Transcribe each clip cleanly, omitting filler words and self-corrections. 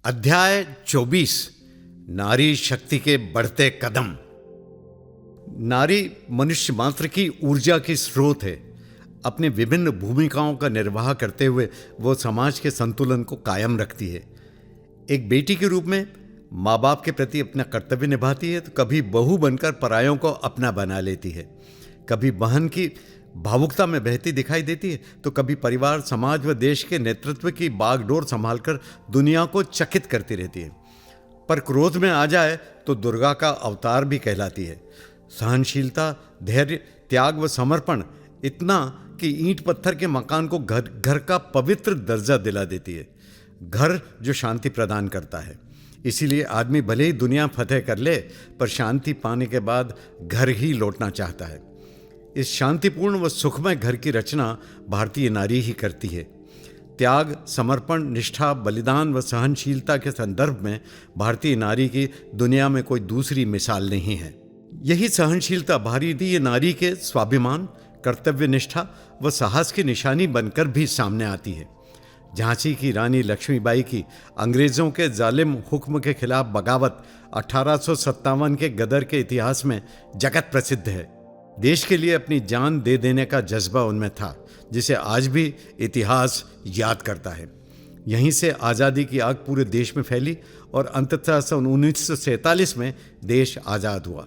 अध्याय 24 नारी शक्ति के बढ़ते कदम। नारी मनुष्य मात्र की ऊर्जा की स्रोत है। अपने विभिन्न भूमिकाओं का निर्वाह करते हुए वो समाज के संतुलन को कायम रखती है। एक बेटी के रूप में माँ बाप के प्रति अपना कर्तव्य निभाती है, तो कभी बहू बनकर परायों को अपना बना लेती है, कभी बहन की भावुकता में बहती दिखाई देती है, तो कभी परिवार, समाज व देश के नेतृत्व की बागडोर संभालकर दुनिया को चकित करती रहती है। पर क्रोध में आ जाए तो दुर्गा का अवतार भी कहलाती है। सहनशीलता, धैर्य, त्याग व समर्पण इतना कि ईंट पत्थर के मकान को घर का पवित्र दर्जा दिला देती है। घर जो शांति प्रदान करता है। इसीलिए आदमी भले ही दुनिया फतेह कर ले, पर शांति पाने के बाद घर ही लौटना चाहता है। इस शांतिपूर्ण व सुखमय घर की रचना भारतीय नारी ही करती है। त्याग, समर्पण, निष्ठा, बलिदान व सहनशीलता के संदर्भ में भारतीय नारी की दुनिया में कोई दूसरी मिसाल नहीं है। यही सहनशीलता भारतीय नारी के स्वाभिमान, कर्तव्य निष्ठा व साहस की निशानी बनकर भी सामने आती है। झांसी की रानी लक्ष्मीबाई की अंग्रेजों के जालिम हुक्म के खिलाफ बगावत 1857 के गदर के इतिहास में जगत प्रसिद्ध है। देश के लिए अपनी जान दे देने का जज्बा उनमें था, जिसे आज भी इतिहास याद करता है। यहीं से आज़ादी की आग पूरे देश में फैली और अंततः सन 1947 में देश आज़ाद हुआ।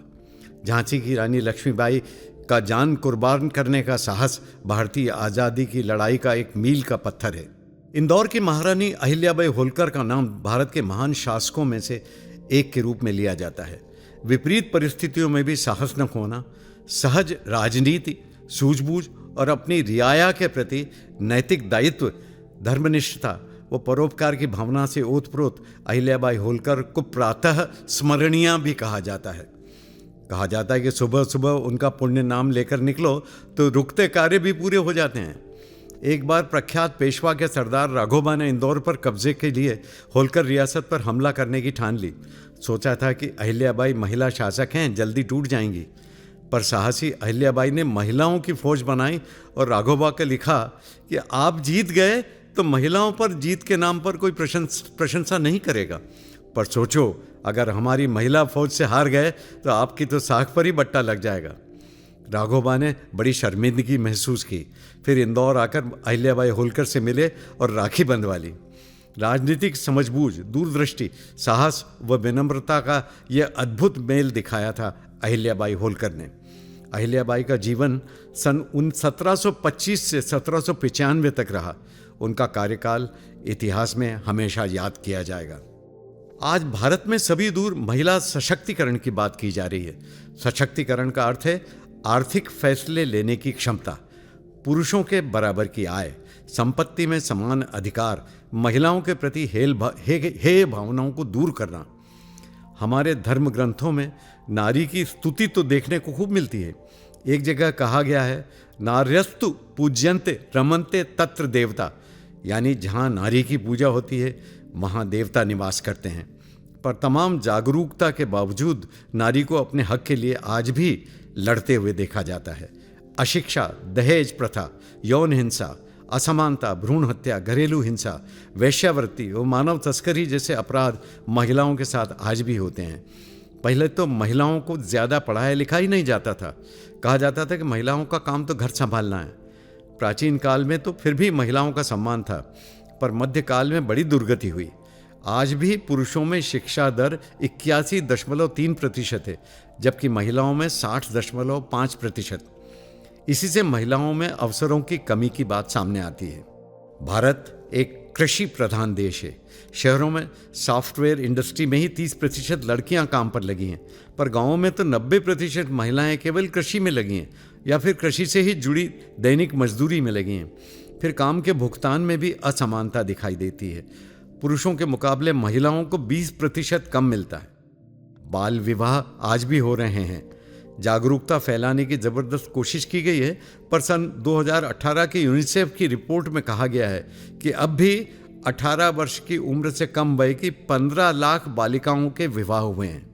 झांसी की रानी लक्ष्मीबाई का जान कुर्बान करने का साहस भारतीय आज़ादी की लड़ाई का एक मील का पत्थर है। इंदौर की महारानी अहिल्याबाई होलकर का नाम भारत के महान शासकों में से एक के रूप में लिया जाता है। विपरीत परिस्थितियों में भी साहस न खोना, सहज राजनीति, सूझबूझ और अपनी रियाया के प्रति नैतिक दायित्व, धर्मनिष्ठता व परोपकार की भावना से ओतप्रोत अहिल्याबाई होलकर को प्रातः स्मरणीय भी कहा जाता है। कहा जाता है कि सुबह सुबह उनका पुण्य नाम लेकर निकलो तो रुकते कार्य भी पूरे हो जाते हैं। एक बार प्रख्यात पेशवा के सरदार राघोबा ने इंदौर पर कब्जे के लिए होलकर रियासत पर हमला करने की ठान ली। सोचा था कि अहिल्याबाई महिला शासक हैं, जल्दी टूट जाएंगी, पर साहसी अहिल्याबाई ने महिलाओं की फौज बनाई और राघोबा को लिखा कि आप जीत गए तो महिलाओं पर जीत के नाम पर कोई प्रशंसा नहीं करेगा, पर सोचो अगर हमारी महिला फौज से हार गए तो आपकी तो साख पर ही बट्टा लग जाएगा। राघोबा ने बड़ी शर्मिंदगी महसूस की। फिर इंदौर आकर अहिल्याबाई होलकर से मिले और राखी बंधवा ली। राजनीतिक समझबूझ, दूरदृष्टि, साहस व विनम्रता का यह अद्भुत मेल दिखाया था अहिल्याबाई होलकर ने। अहिल्याबाई का जीवन सन 1725 से 1795 तक रहा। उनका कार्यकाल इतिहास में हमेशा याद किया जाएगा। आज भारत में सभी दूर महिला सशक्तिकरण की बात की जा रही है। सशक्तिकरण का अर्थ है आर्थिक फैसले लेने की क्षमता, पुरुषों के बराबर की आय, संपत्ति में समान अधिकार, महिलाओं के प्रति हेय भावनाओं को दूर करना। हमारे धर्म ग्रंथों में नारी की स्तुति तो देखने को खूब मिलती है। एक जगह कहा गया है, नार्यस्तु पूज्यन्ते रमन्ते तत्र देवता, यानी जहाँ नारी की पूजा होती है वहाँ देवता निवास करते हैं। पर तमाम जागरूकता के बावजूद नारी को अपने हक के लिए आज भी लड़ते हुए देखा जाता है। अशिक्षा, दहेज प्रथा, यौन हिंसा, असमानता, भ्रूण हत्या, घरेलू हिंसा, वेश्यावृत्ति और मानव तस्करी जैसे अपराध महिलाओं के साथ आज भी होते हैं। पहले तो महिलाओं को ज़्यादा पढ़ाया लिखा ही नहीं जाता था। कहा जाता था कि महिलाओं का काम तो घर संभालना है। प्राचीन काल में तो फिर भी महिलाओं का सम्मान था, पर मध्यकाल में बड़ी दुर्गति हुई। आज भी पुरुषों में शिक्षा दर 81.3% है, जबकि महिलाओं में 60.5%। इसी से महिलाओं में अवसरों की कमी की बात सामने आती है। भारत एक कृषि प्रधान देश है। शहरों में सॉफ्टवेयर इंडस्ट्री में ही 30% लड़कियां काम पर लगी हैं, पर गांवों में तो 90% महिलाएं केवल कृषि में लगी हैं या फिर कृषि से ही जुड़ी दैनिक मजदूरी में लगी हैं। फिर काम के भुगतान में भी असमानता दिखाई देती है। पुरुषों के मुकाबले महिलाओं को 20% कम मिलता है। बाल विवाह आज भी हो रहे हैं। जागरूकता फैलाने की ज़बरदस्त कोशिश की गई है, पर सन 2018 की यूनिसेफ की रिपोर्ट में कहा गया है कि अब भी 18 वर्ष की उम्र से कम वय की 15 लाख बालिकाओं के विवाह हुए हैं।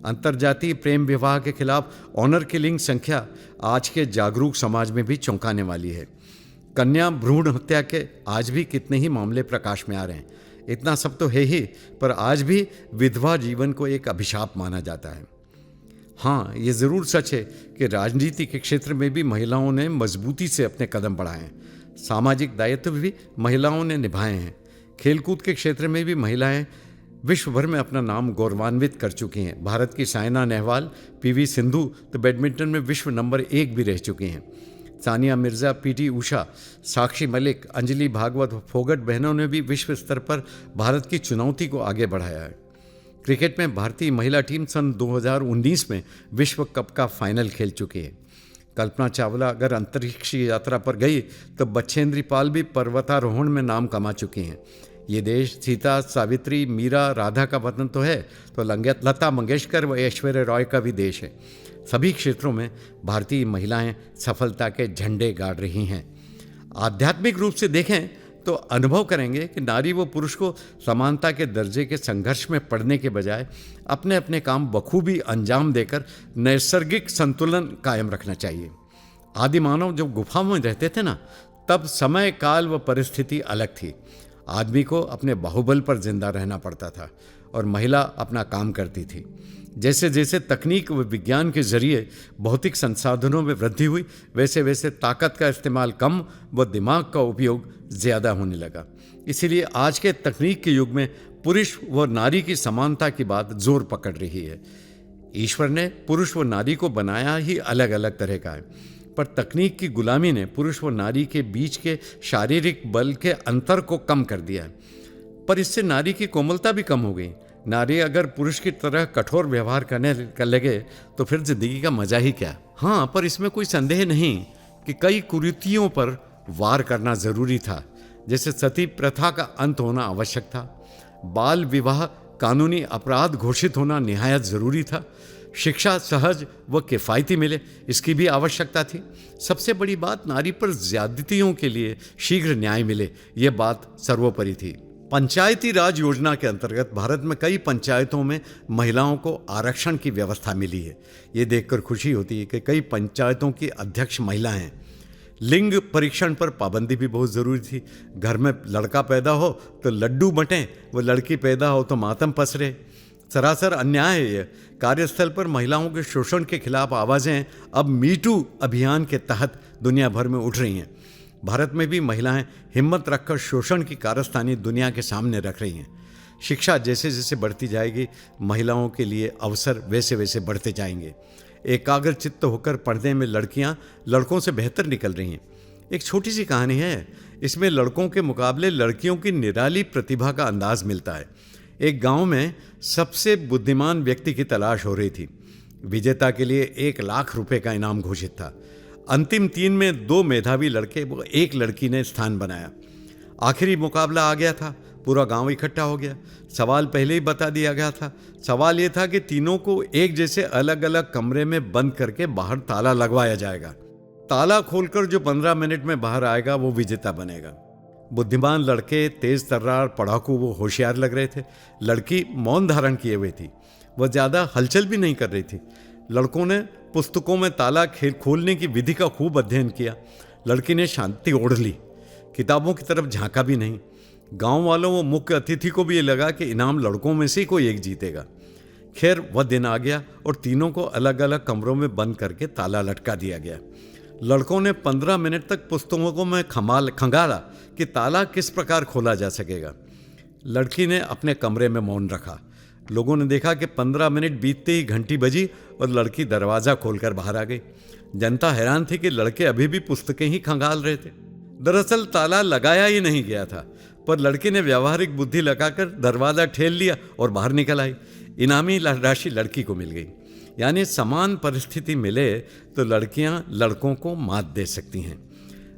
अंतर्जातीय प्रेम विवाह के खिलाफ ऑनर किलिंग संख्या आज के जागरूक समाज में भी चौंकाने वाली है। कन्या भ्रूण हत्या के आज भी कितने ही मामले प्रकाश में आ रहे हैं। इतना सब तो है ही, पर आज भी विधवा जीवन को एक अभिशाप माना जाता है। हाँ, ये ज़रूर सच है कि राजनीति के क्षेत्र में भी महिलाओं ने मजबूती से अपने कदम बढ़ाए हैं। सामाजिक दायित्व भी महिलाओं ने निभाए हैं। खेलकूद के क्षेत्र में भी महिलाएं विश्व भर में अपना नाम गौरवान्वित कर चुकी हैं। भारत की साइना नेहवाल, पीवी सिंधु तो बैडमिंटन में विश्व नंबर 1 भी रह चुकी हैं। सानिया मिर्ज़ा, पीटी उषा, साक्षी मलिक, अंजलि भागवत, फोगट बहनों ने भी विश्व स्तर पर भारत की चुनौती को आगे बढ़ाया है। क्रिकेट में भारतीय महिला टीम सन 2019 में विश्व कप का फाइनल खेल चुकी है। कल्पना चावला अगर अंतरिक्ष यात्रा पर गई तो बछेंद्री पाल भी पर्वतारोहण में नाम कमा चुकी हैं। ये देश सीता, सावित्री, मीरा, राधा का वतन तो है, तो लता मंगेशकर व ऐश्वर्या रॉय का भी देश है। सभी क्षेत्रों में भारतीय महिलाएं सफलता के झंडे गाड़ रही हैं। आध्यात्मिक रूप से देखें तो अनुभव करेंगे कि नारी व पुरुष को समानता के दर्जे के संघर्ष में पड़ने के बजाय अपने अपने काम बखूबी अंजाम देकर नैसर्गिक संतुलन कायम रखना चाहिए। आदि मानव जब गुफा में रहते थे ना, तब समय, काल व परिस्थिति अलग थी। आदमी को अपने बाहुबल पर जिंदा रहना पड़ता था और महिला अपना काम करती थी। जैसे जैसे तकनीक व विज्ञान के जरिए भौतिक संसाधनों में वृद्धि हुई, वैसे वैसे ताकत का इस्तेमाल कम व दिमाग का उपयोग ज़्यादा होने लगा। इसीलिए आज के तकनीक के युग में पुरुष व नारी की समानता की बात जोर पकड़ रही है। ईश्वर ने पुरुष व नारी को बनाया ही अलग अलग तरह का है, पर तकनीक की गुलामी ने पुरुष व नारी के बीच के शारीरिक बल के अंतर को कम कर दिया है। पर इससे नारी की कोमलता भी कम हो गई। नारी अगर पुरुष की तरह कठोर व्यवहार करने लगे तो फिर जिंदगी का मजा ही क्या। हाँ, पर इसमें कोई संदेह नहीं कि कई कुरीतियों पर वार करना जरूरी था। जैसे सती प्रथा का अंत होना आवश्यक था, बाल विवाह कानूनी अपराध घोषित होना निहायत जरूरी था, शिक्षा सहज व किफ़ायती मिले, इसकी भी आवश्यकता थी। सबसे बड़ी बात, नारी पर ज्यादतियों के लिए शीघ्र न्याय मिले, यह बात सर्वोपरि थी। पंचायती राज योजना के अंतर्गत भारत में कई पंचायतों में महिलाओं को आरक्षण की व्यवस्था मिली है। ये देखकर खुशी होती है कि कई पंचायतों की अध्यक्ष महिला हैं। लिंग परीक्षण पर पाबंदी भी बहुत ज़रूरी थी। घर में लड़का पैदा हो तो लड्डू बंटें, वो लड़की पैदा हो तो मातम पसरे। सरासर अन्याय है ये। कार्यस्थल पर महिलाओं के शोषण के खिलाफ आवाज़ें अब मीटू अभियान के तहत दुनिया भर में उठ रही हैं। भारत में भी महिलाएं हिम्मत रखकर शोषण की कारस्तानी दुनिया के सामने रख रही हैं। शिक्षा जैसे जैसे बढ़ती जाएगी, महिलाओं के लिए अवसर वैसे वैसे बढ़ते जाएंगे। एकाग्रचित्त होकर पढ़ने में लड़कियां लड़कों से बेहतर निकल रही हैं। एक छोटी सी कहानी है, इसमें लड़कों के मुकाबले लड़कियों की निराली प्रतिभा का अंदाज मिलता है। एक गांव में सबसे बुद्धिमान व्यक्ति की तलाश हो रही थी। विजेता के लिए 1 लाख रुपए का इनाम घोषित था। अंतिम 3 में 2 मेधावी लड़के व 1 लड़की ने स्थान बनाया। आखिरी मुकाबला आ गया था, पूरा गांव इकट्ठा हो गया। सवाल पहले ही बता दिया गया था। सवाल ये था कि तीनों को एक जैसे अलग अलग कमरे में बंद करके बाहर ताला लगवाया जाएगा। ताला खोलकर जो 15 मिनट में बाहर आएगा वो विजेता बनेगा। बुद्धिमान लड़के तेज तर्रार पढ़ाकू वो होशियार लग रहे थे। लड़की मौन धारण किए हुए थी, वह ज़्यादा हलचल भी नहीं कर रही थी। लड़कों ने पुस्तकों में ताला खोलने की विधि का खूब अध्ययन किया। लड़की ने शांति ओढ़ ली, किताबों की तरफ झांका भी नहीं। गांव वालों व मुख्य अतिथि को भी ये लगा कि इनाम लड़कों में से कोई एक जीतेगा। खैर वह दिन आ गया और तीनों को अलग अलग कमरों में बंद करके ताला लटका दिया गया। लड़कों ने 15 मिनट तक पुस्तकों में खंगाला कि ताला किस प्रकार खोला जा सकेगा। लड़की ने अपने कमरे में मौन रखा। लोगों ने देखा कि 15 मिनट बीतते ही घंटी बजी और लड़की दरवाज़ा खोलकर बाहर आ गई। जनता हैरान थी कि लड़के अभी भी पुस्तकें ही खंगाल रहे थे। दरअसल ताला लगाया ही नहीं गया था, पर लड़की ने व्यावहारिक बुद्धि लगाकर दरवाज़ा ठेल लिया और बाहर निकल आई। इनामी राशि लड़की को मिल गई। यानी समान परिस्थिति मिले तो लड़कियां लड़कों को मात दे सकती हैं।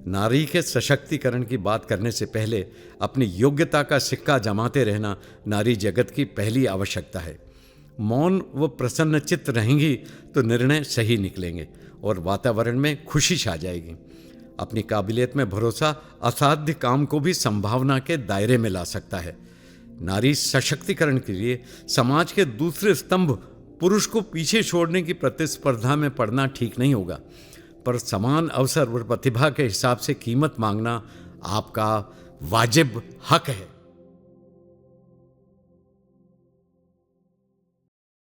नारी के सशक्तिकरण की बात करने से पहले अपनी योग्यता का सिक्का जमाते रहना नारी जगत की पहली आवश्यकता है। मौन व प्रसन्न चित्त रहेंगी तो निर्णय सही निकलेंगे और वातावरण में खुशी छा जाएगी। अपनी काबिलियत में भरोसा असाध्य काम को भी संभावना के दायरे में ला सकता है। नारी सशक्तिकरण के लिए समाज के दूसरे स्तंभ पुरुष को पीछे छोड़ने की प्रतिस्पर्धा में पड़ना ठीक नहीं होगा, पर समान अवसर और प्रतिभा के हिसाब से कीमत मांगना आपका वाजिब हक है।